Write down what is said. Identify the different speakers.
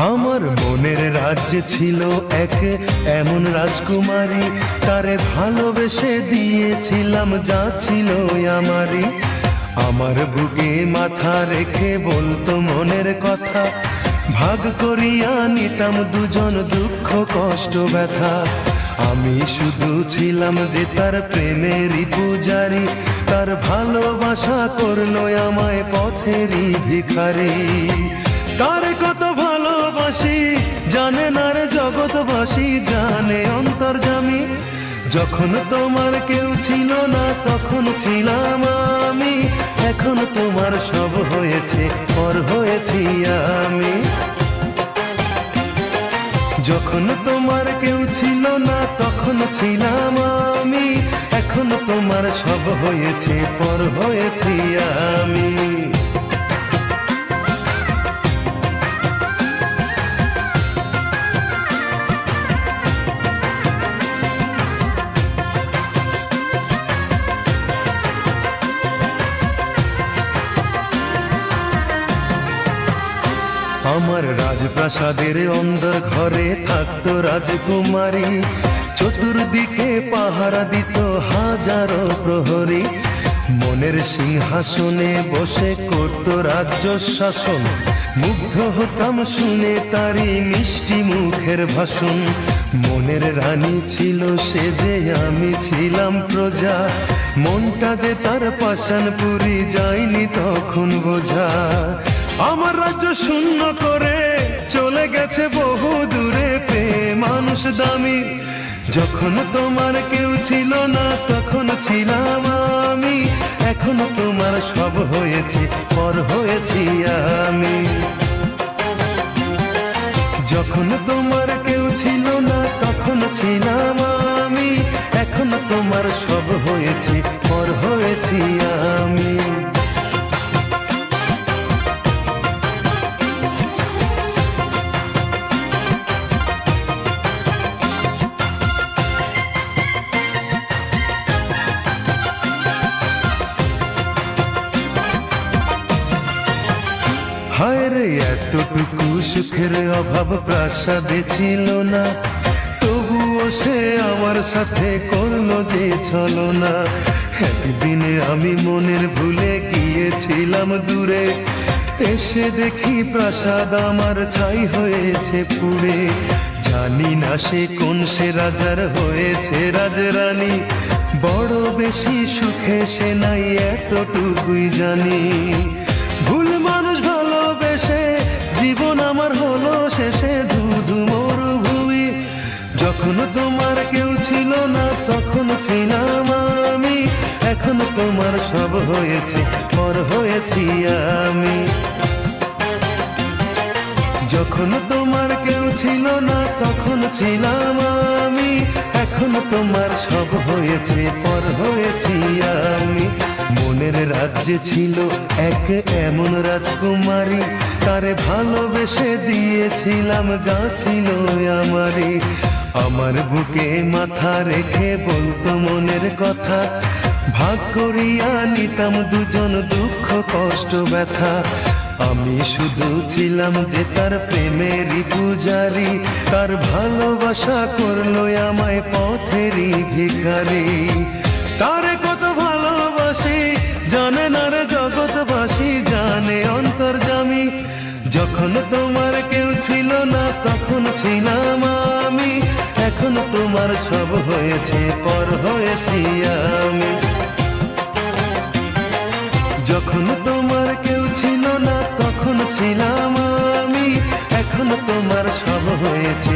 Speaker 1: আমার মনের রাজ্যে ছিল এক এমন রাজকুমারী, তারে ভালোবেসে দিয়েছিলাম যা ছিল আমারই। আমার বুকে মাথা রেখে বলতো মনের কথা, ভাগ করিয়া নিতাম দুজন দুঃখ কষ্ট ব্যথা। আমি শুধু ছিলাম যে তার প্রেমেরই পূজারি, তার ভালোবাসা করলো আমায় পথেরই ভিখারি। তার কত ভালোবাসি জানে না রে জগৎবাসী, জানে অন্তর্যামী। যখন তোমার কেউ ছিল না তখন ছিলাম আমি, এখন তোমার সব হয়েছে পর হয়েছি আমি। যখন তোমার কেউ ছিল না তখন ছিলাম আমি, এখন তোমার সব হয়েছে পর হয়েছি আমি। আমার রাজপ্রাসাদের অন্দর ঘরে থাকতো রাজকুমারী, চতুর্দিকে পাহারা দিত হাজারো প্রহরী। মনের সিংহাসনে বসে করত রাজ্য শাসন, মুগ্ধ হতাম শুনে তারি মিষ্টি মুখের ভাষণ। মনের রানী ছিল সে যে আমি ছিলাম প্রজা, মনটা যে তার পাষাণপুরি যায়নি তখন বোঝা। আমার রাজ্য শূন্য করে চলে গেছে বহু দূরে, পেয়ে মানুষ দামি। যখন তোমার কেউ ছিল না তখন ছিলাম আমি, এখন তোমার সব হয়েছে পর হয়েছি আমি। যখন তোমার কেউ ছিল না তখন ছিলাম আমি, এখন তোমার সব হয়েছে পর হয়েছি আমি। হায় রে এতটুকু সুখের অভাব প্রাসাদে ছিল না, তবুও সে আমার সাথে করলো যে ছলনা। একদিনে আমি মনের ভুলে গিয়েছিলাম দূরে, এসে দেখি প্রাসাদ আমার ছাই হয়েছে পুড়ে। জানি না সে কোন সে রাজার হয়েছে রাজরানী, বড় বেশি সুখে সে নাই এতটুকুই জানি। ভুল মানুষ ভালোবেসে জীবন আমার হলো শেষে ধুধু মরুভূমি। যখন তোমার কেউ ছিল না তখন ছিলাম আমি, এখন তোমার সব হয়েছে পর হয়েছি আমি। যখন তোমার কেউ ছিল না তখন ছিলাম আমি, এখন তোমার সব হয়েছে পর হয়েছি আমি। মনের রাজ্যে ছিল এক এমন রাজকুমারী, তারে ভালোবেসে দিয়েছিলাম যা ছিল আমারই। আমার বুকে মাথা রেখে বলতো মনের কথা, ভাগ করিয়া নিতাম দুজন দুঃখ কষ্ট ব্যথা। আমি শুধু ছিলাম যে তার প্রেমেরই পূজারি, তার ভালোবাসা করলো আমায় পথেরই ভিখারি। তারে কত ভালোবাসি জানে না রে জগৎবাসী, জানে অন্তর্যামী। যখন তোমার কেউ ছিল না তখন ছিলাম আমি, এখন তোমার সব হয়েছে পর হয়েছি আমি। যখন তোমার কেউ ছিল না তখন ছিলাম আমি, এখন তোমার সব হয়েছে